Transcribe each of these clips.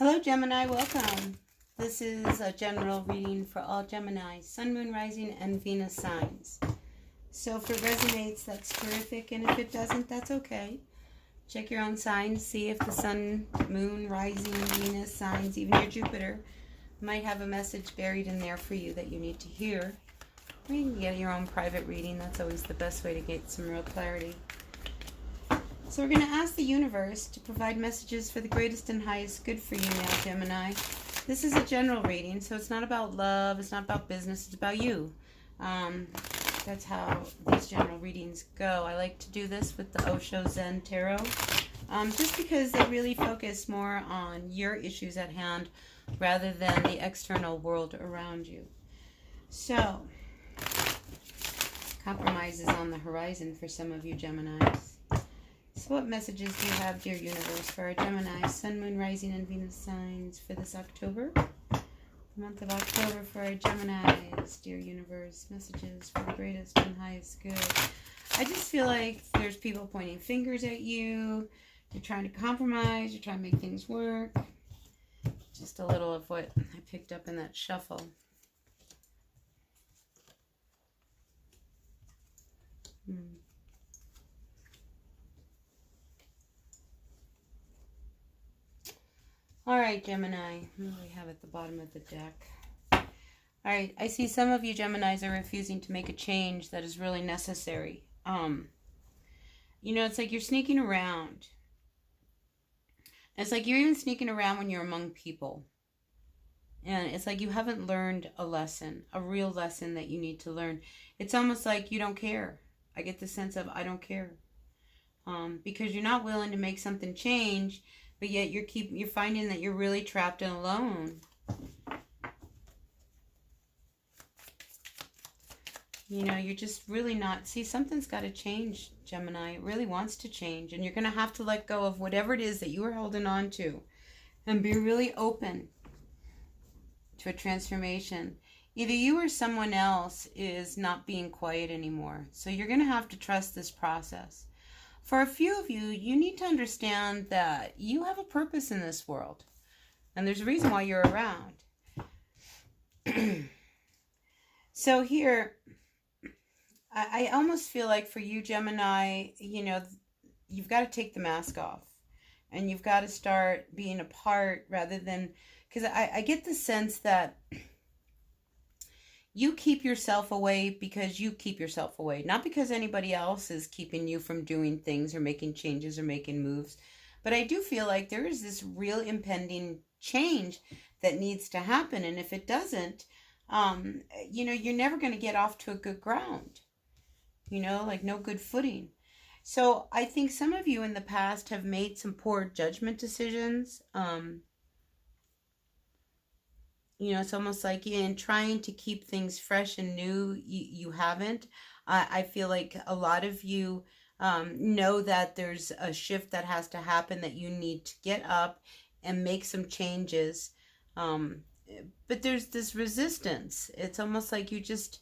Hello Gemini, welcome. This is a general reading for all Gemini, Sun, Moon, Rising, and Venus signs. So if it resonates, that's terrific, and if it doesn't, that's okay. Check your own signs, see if the Sun, Moon, Rising, Venus signs, even your Jupiter, might have a message buried in there for you that you need to hear. Or you can get your own private reading. That's always the best way to get some real clarity. So we're going to ask the universe to provide messages for the greatest and highest good for you now, Gemini. This is a general reading, so it's not about love, it's not about business, it's about you. That's how these general readings go. I like to do this with the Osho Zen Tarot, just because they really focus more on your issues at hand rather than the external world around you. So, compromise is on the horizon for some of you Geminis. So what messages do you have, dear universe, for our Gemini, Sun, Moon, Rising, and Venus signs for this October? The month of October for our Geminis, dear universe, messages for the greatest and highest good. I just feel like there's people pointing fingers at you. You're trying to compromise. You're trying to make things work. Just a little of what I picked up in that shuffle. All right, Gemini. What do we have at the bottom of the deck? All right, I see some of you Geminis are refusing to make a change that is really necessary. You know, it's like you're sneaking around. It's like you're even sneaking around when you're among people. And it's like you haven't learned a lesson, a real lesson that you need to learn. It's almost like you don't care. I get the sense of I don't care. Because you're not willing to make something change, but yet you're finding that you're really trapped and alone. You know, you're just really not... See, something's got to change, Gemini. It really wants to change. And you're going to have to let go of whatever it is that you are holding on to. And be really open to a transformation. Either you or someone else is not being quiet anymore. So you're going to have to trust this process. For a few of you, you need to understand that you have a purpose in this world. And there's a reason why you're around. So here, I almost feel like for you, Gemini, you know, you've got to take the mask off. And you've got to start being apart rather than... Because I get the sense that you keep yourself away because you keep yourself away. Not because anybody else is keeping you from doing things or making changes or making moves. But I do feel like there is this real impending change that needs to happen. And if it doesn't, you know, you're never going to get off to a good ground. You know, like no good footing. So I think some of you in the past have made some poor judgment decisions. You know, it's almost like in trying to keep things fresh and new, you haven't. I feel like a lot of you know that there's a shift that has to happen, that you need to get up and make some changes. But there's this resistance. It's almost like you just,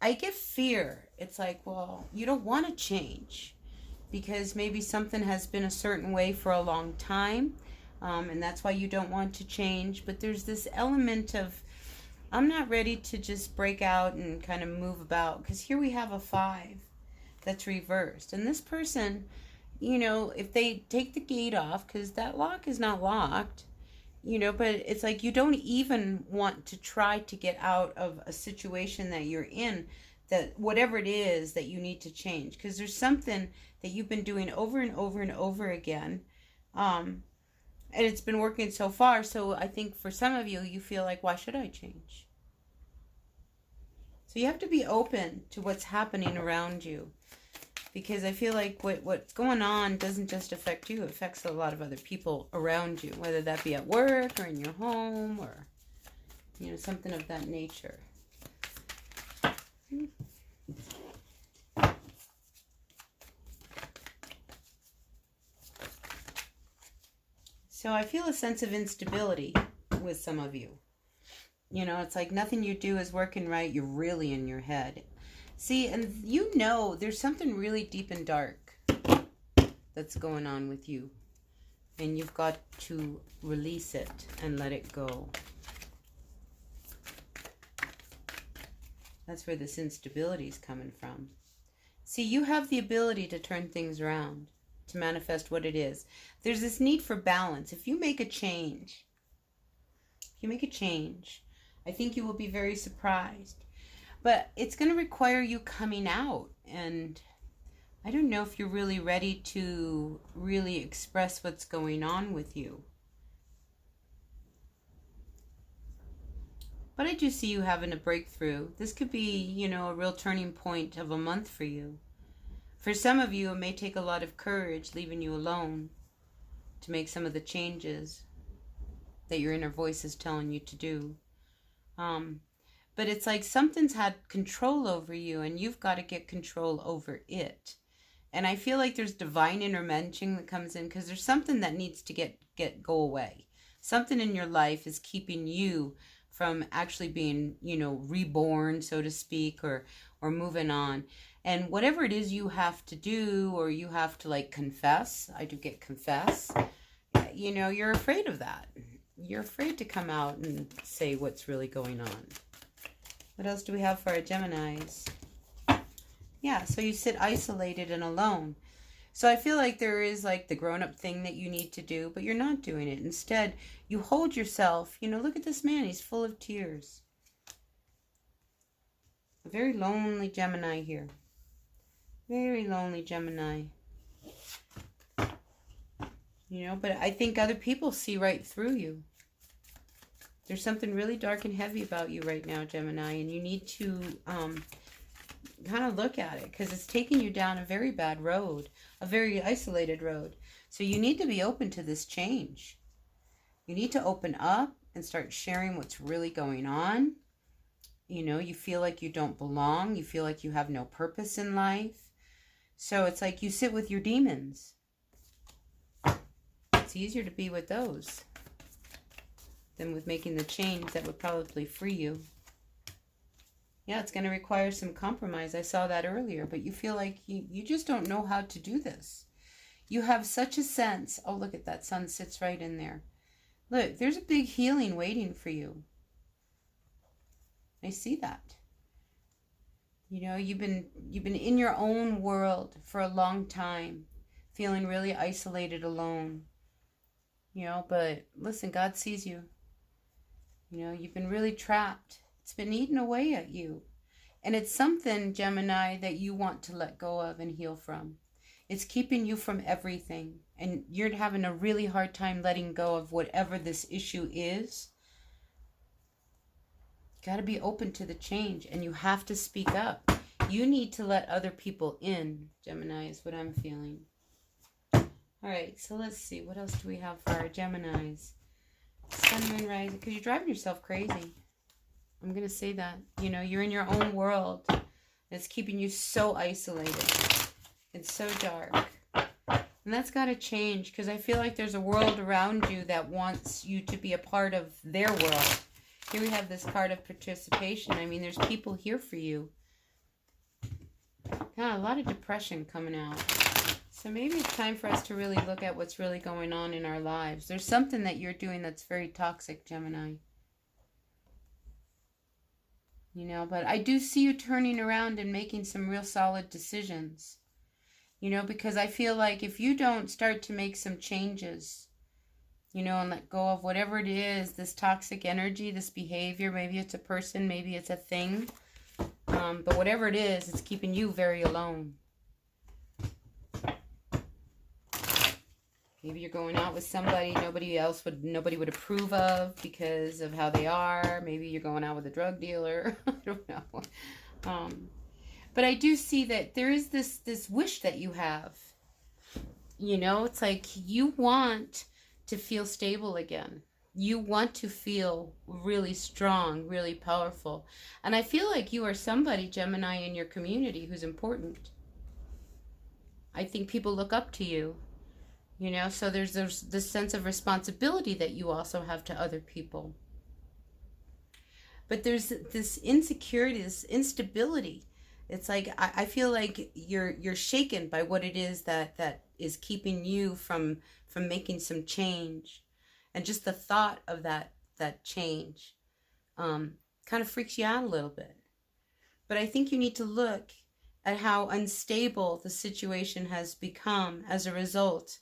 I get fear. It's like, well, you don't want to change because maybe something has been a certain way for a long time. And that's why you don't want to change. But there's this element of, I'm not ready to just break out and kind of move about. Because here we have a 5 that's reversed. And this person, you know, if they take the gate off, because that lock is not locked, you know, but it's like you don't even want to try to get out of a situation that you're in, that whatever it is that you need to change. Because there's something that you've been doing over and over and over again. And it's been working so far, so I think for some of you, you feel like, why should I change? So you have to be open to what's happening around you. Because I feel like what's going on doesn't just affect you, it affects a lot of other people around you. Whether that be at work or in your home or, you know, something of that nature. So I feel a sense of instability with some of you. You know, it's like nothing you do is working right. You're really in your head. See, and you know there's something really deep and dark that's going on with you. And you've got to release it and let it go. That's where this instability is coming from. See, you have the ability to turn things around, to manifest what it is. There's this need for balance. If you make a change, I think you will be very surprised. But it's going to require you coming out, and I don't know if you're really ready to really express what's going on with you. But I do see you having a breakthrough. This could be, you know, a real turning point of a month for you. For some of you, it may take a lot of courage leaving you alone to make some of the changes that your inner voice is telling you to do. But it's like something's had control over you, and you've got to get control over it. And I feel like there's divine intervention that comes in, because there's something that needs to go away. Something in your life is keeping you from actually being, you know, reborn, so to speak, or moving on. And whatever it is you have to do, or you have to like confess, I do get confess, you know, you're afraid of that. You're afraid to come out and say what's really going on. What else do we have for our Geminis? Yeah, so you sit isolated and alone. So I feel like there is like the grown-up thing that you need to do, but you're not doing it. Instead, you hold yourself. You know, look at this man. He's full of tears. A very lonely Gemini here. Very lonely Gemini. You know, but I think other people see right through you. There's something really dark and heavy about you right now, Gemini, and you need to kind of look at it, because it's taking you down a very bad road, a very isolated road. So you need to be open to this change. You need to open up and start sharing what's really going on. You know, you feel like you don't belong. You feel like you have no purpose in life. So it's like you sit with your demons. It's easier to be with those than with making the change that would probably free you. Yeah, it's going to require some compromise. I saw that earlier, but you feel like you just don't know how to do this. You have such a sense. Oh, look at that. Sun sits right in there. Look, there's a big healing waiting for you. I see that. You know, you've been in your own world for a long time, feeling really isolated, alone. You know, but listen, God sees you. You know, you've been really trapped. It's been eating away at you. And it's something, Gemini, that you want to let go of and heal from. It's keeping you from everything. And you're having a really hard time letting go of whatever this issue is. You got to be open to the change, and you have to speak up. You need to let other people in, Gemini, is what I'm feeling. All right, so let's see. What else do we have for our Geminis? Sun, Moon, Rising. Because you're driving yourself crazy. I'm going to say that. You know, you're in your own world. It's keeping you so isolated. It's so dark. And that's got to change, because I feel like there's a world around you that wants you to be a part of their world. Here we have this card of participation. I mean, there's people here for you. Yeah, a lot of depression coming out. So maybe it's time for us to really look at what's really going on in our lives. There's something that you're doing that's very toxic, Gemini. You know, but I do see you turning around and making some real solid decisions. You know, because I feel like if you don't start to make some changes, you know, and let go of whatever it is, this toxic energy, this behavior, maybe it's a person, maybe it's a thing. But whatever it is, it's keeping you very alone. Maybe you're going out with somebody nobody would approve of because of how they are. Maybe you're going out with a drug dealer. I don't know. But I do see that there is this wish that you have. You know, it's like you want to feel stable again. You want to feel really strong, really powerful. And I feel like you are somebody, Gemini, in your community who's important. I think people look up to you. You know, so there's this sense of responsibility that you also have to other people. But there's this insecurity, this instability It's like I feel like you're shaken by what it is that is keeping you from making some change, and just the thought of that change kind of freaks you out a little bit. But I think you need to look at how unstable the situation has become as a result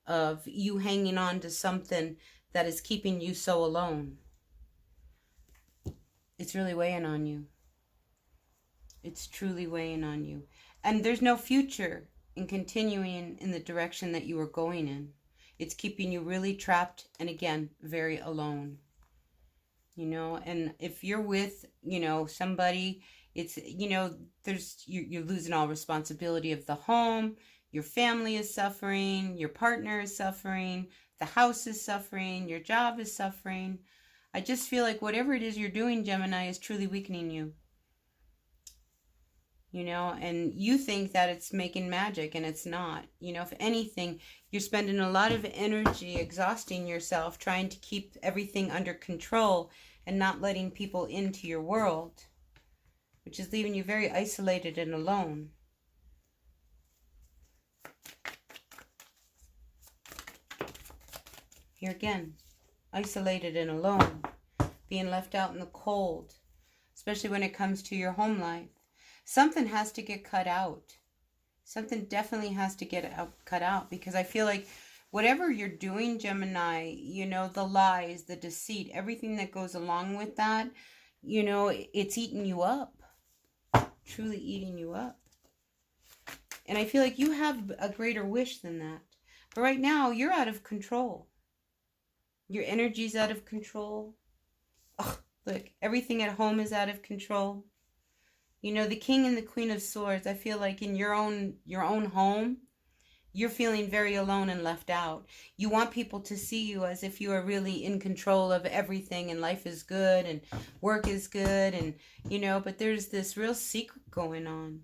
of you hanging on to something that is keeping you so alone. It's really weighing on you. It's truly weighing on you. And there's no future in continuing in the direction that you are going in. It's keeping you really trapped and, again, very alone. You know, and if you're with, somebody, it's, you're losing all responsibility of the home. Your family is suffering. Your partner is suffering. The house is suffering. Your job is suffering. I just feel like whatever it is you're doing, Gemini, is truly weakening you. And you think that it's making magic, and it's not. If anything, you're spending a lot of energy exhausting yourself trying to keep everything under control and not letting people into your world, which is leaving you very isolated and alone. Here again, isolated and alone, being left out in the cold, especially when it comes to your home life. Something has to get cut out. Something definitely has to get cut out, because I feel like whatever you're doing, Gemini, the lies, the deceit, everything that goes along with that, it's eating you up. Truly eating you up. And I feel like you have a greater wish than that. But right now, you're out of control. Your energy's out of control. Oh, look, everything at home is out of control. The King and the Queen of Swords, I feel like in your own home, you're feeling very alone and left out. You want people to see you as if you are really in control of everything, and life is good and work is good, and but there's this real secret going on.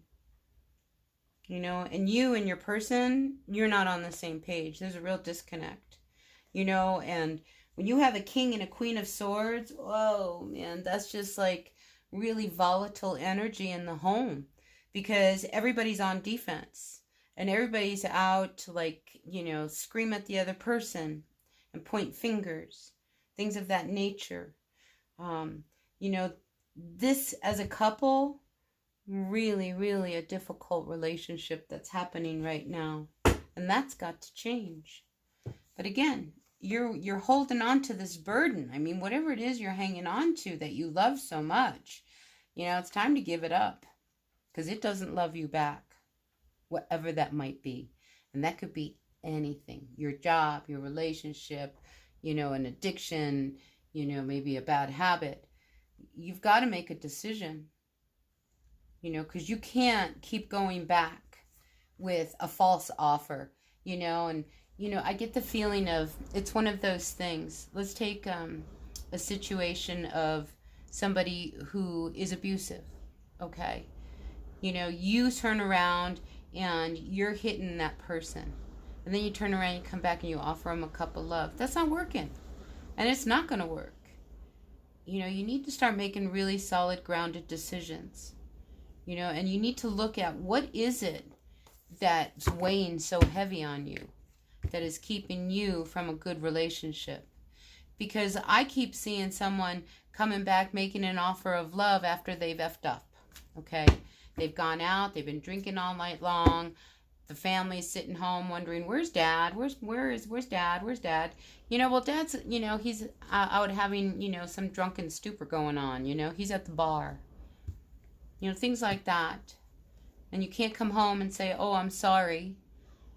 And you and your person, you're not on the same page. There's a real disconnect. And when you have a King and a Queen of Swords, oh man, that's just like really volatile energy in the home, because everybody's on defense and everybody's out to scream at the other person and point fingers, things of that nature. This as a couple, really, really a difficult relationship that's happening right now, and that's got to change. But again, you're holding on to this burden. I mean, whatever it is you're hanging on to that you love so much, it's time to give it up, because it doesn't love you back, whatever that might be. And that could be anything: your job, your relationship, an addiction, maybe a bad habit. You've got to make a decision, because you can't keep going back with a false offer, and I get the feeling of, it's one of those things. Let's take a situation of somebody who is abusive, okay? You turn around and you're hitting that person, and then you turn around and you come back and you offer them a cup of love. That's not working, and it's not going to work. You need to start making really solid, grounded decisions, and you need to look at what is it that's weighing so heavy on you, that is keeping you from a good relationship. Because I keep seeing someone coming back making an offer of love after they've effed up, okay? They've gone out, they've been drinking all night long, the family's sitting home wondering, where's dad? Where's dad? Where's dad? Well, dad's, he's out having, some drunken stupor going on, he's at the bar. Things like that. And you can't come home and say, oh, I'm sorry,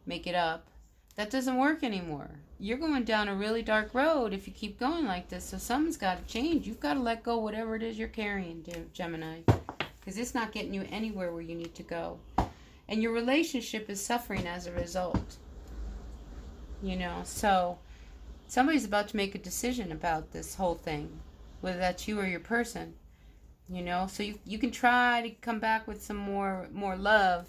make it up. That doesn't work anymore. You're going down a really dark road if you keep going like this. So something's got to change. You've got to let go whatever it is you're carrying, Gemini, because it's not getting you anywhere where you need to go. And your relationship is suffering as a result. So somebody's about to make a decision about this whole thing, whether that's you or your person. So you can try to come back with some more love,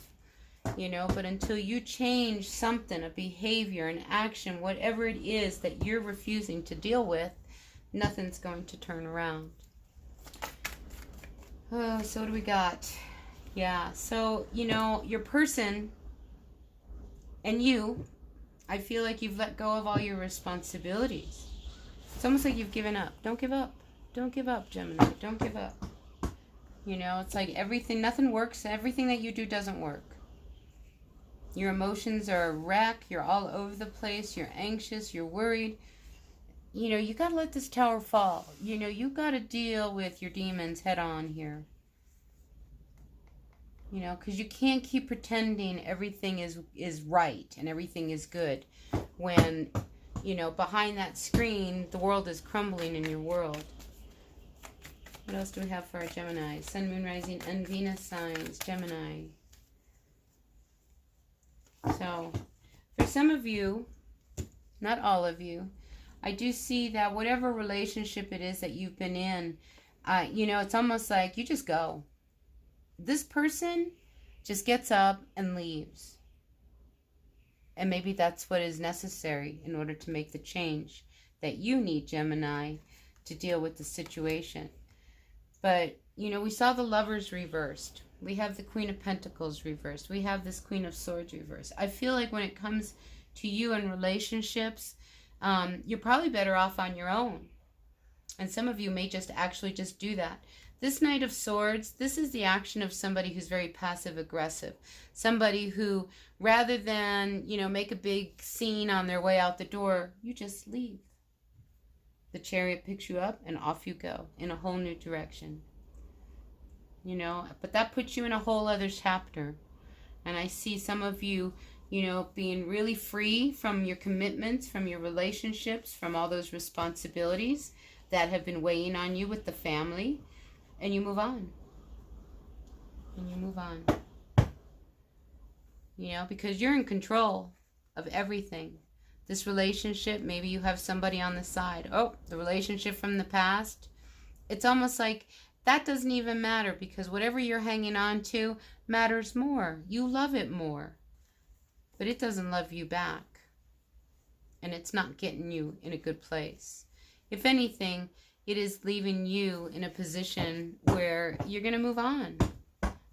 but until you change something, a behavior, an action, whatever it is that you're refusing to deal with, nothing's going to turn around. Oh, so what do we got? Yeah. So, your person and you, I feel like you've let go of all your responsibilities. It's almost like you've given up. Don't give up. Don't give up, Gemini. Don't give up. It's like everything, nothing works. Everything that you do doesn't work. Your emotions are a wreck. You're all over the place. You're anxious. You're worried. You got to let this tower fall. You got to deal with your demons head on here. Because you can't keep pretending everything is right and everything is good when, behind that screen, the world is crumbling in your world. What else do we have for our Gemini? Sun, Moon, Rising, and Venus signs, Gemini. So, for some of you, not all of you, I do see that whatever relationship it is that you've been in, it's almost like you just go. This person just gets up and leaves. And maybe that's what is necessary in order to make the change that you need, Gemini, to deal with the situation. But, we saw the Lovers reversed. We have the Queen of Pentacles reversed. We have this Queen of Swords reversed. I feel like when it comes to you and relationships, you're probably better off on your own. And some of you may just actually just do that. This Knight of Swords, this is the action of somebody who's very passive-aggressive. Somebody who, rather than, make a big scene on their way out the door, you just leave. The Chariot picks you up and off you go in a whole new direction. But that puts you in a whole other chapter. And I see some of you, being really free from your commitments, from your relationships, from all those responsibilities that have been weighing on you with the family. And you move on. And you move on. Because you're in control of everything. This relationship, maybe you have somebody on the side. Oh, the relationship from the past. It's almost like that doesn't even matter because whatever you're hanging on to matters more. You love it more. But it doesn't love you back. And it's not getting you in a good place. If anything, it is leaving you in a position where you're going to move on.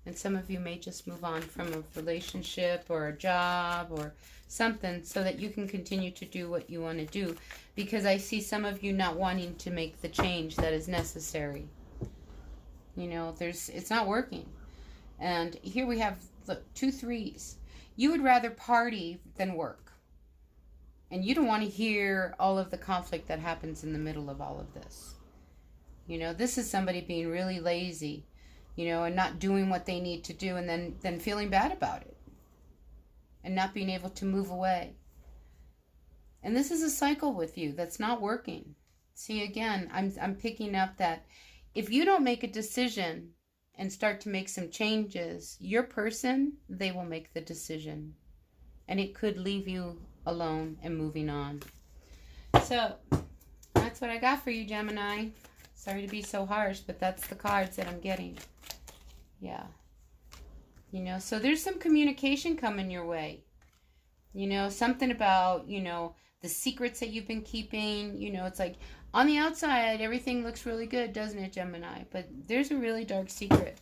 And some of you may just move on from a relationship or a job or something so that you can continue to do what you want to do. Because I see some of you not wanting to make the change that is necessary. It's not working. And here we have, look, 2 threes. You would rather party than work. And you don't want to hear all of the conflict that happens in the middle of all of this. This is somebody being really lazy, and not doing what they need to do and then feeling bad about it and not being able to move away. And this is a cycle with you that's not working. See, again, I'm picking up that if you don't make a decision and start to make some changes, your person, they will make the decision. And it could leave you alone and moving on. So that's what I got for you, Gemini. Sorry to be so harsh, but that's the cards that I'm getting. Yeah. So there's some communication coming your way. Something about, the secrets that you've been keeping. It's like on the outside, everything looks really good, doesn't it, Gemini? But there's a really dark secret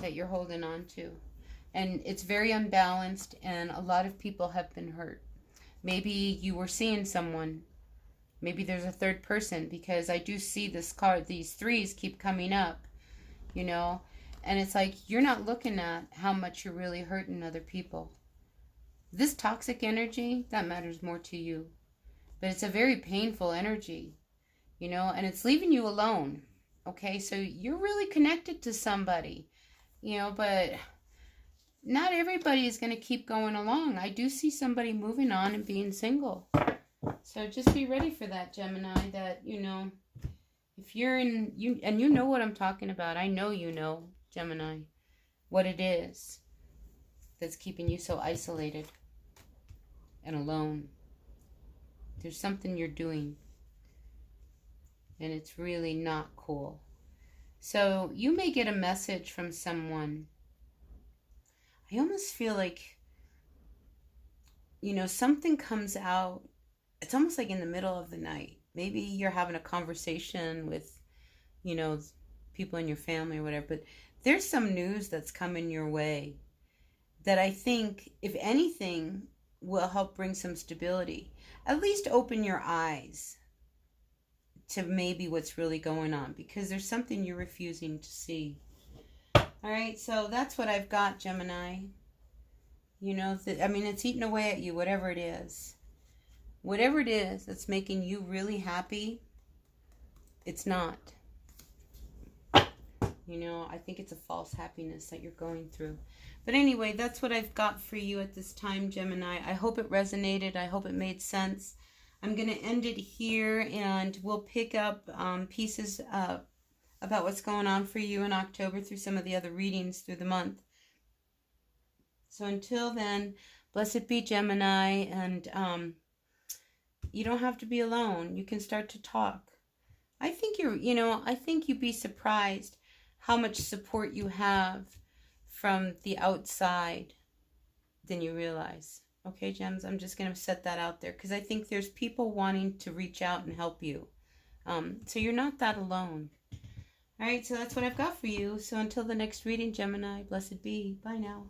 that you're holding on to. And it's very unbalanced, and a lot of people have been hurt. Maybe you were seeing someone. Maybe there's a third person, because I do see this card, these threes keep coming up, and it's like you're not looking at how much you're really hurting other people. This toxic energy, that matters more to you, but it's a very painful energy, and it's leaving you alone. Okay, so you're really connected to somebody, but not everybody is going to keep going along. I do see somebody moving on and being single. So just be ready for that, Gemini, that, if you're in, and you know what I'm talking about. I know Gemini, what it is that's keeping you so isolated and alone. There's something you're doing, and it's really not cool. So you may get a message from someone. I almost feel like, something comes out. It's almost like in the middle of the night. Maybe you're having a conversation with, people in your family or whatever, but There's some news that's coming your way that I think, if anything, will help bring some stability. At least open your eyes to maybe what's really going on, because there's something you're refusing to see. All right, so that's what I've got, Gemini. You know, I mean, it's eating away at you, whatever it is. Whatever it is that's making you really happy, it's not. You know, I think it's a false happiness that you're going through. But anyway, that's what I've got for you at this time, Gemini. I hope it resonated. I hope it made sense. I'm going to end it here, and we'll pick up pieces about what's going on for you in October through some of the other readings through the month. So until then, blessed be, Gemini, and you don't have to be alone. You can start to talk. I think I think you'd be surprised how much support you have from the outside than you realize. Okay, Gems, I'm just going to set that out there, because I think there's people wanting to reach out and help you. So you're not that alone. All right, so that's what I've got for you. So until the next reading, Gemini, blessed be. Bye now.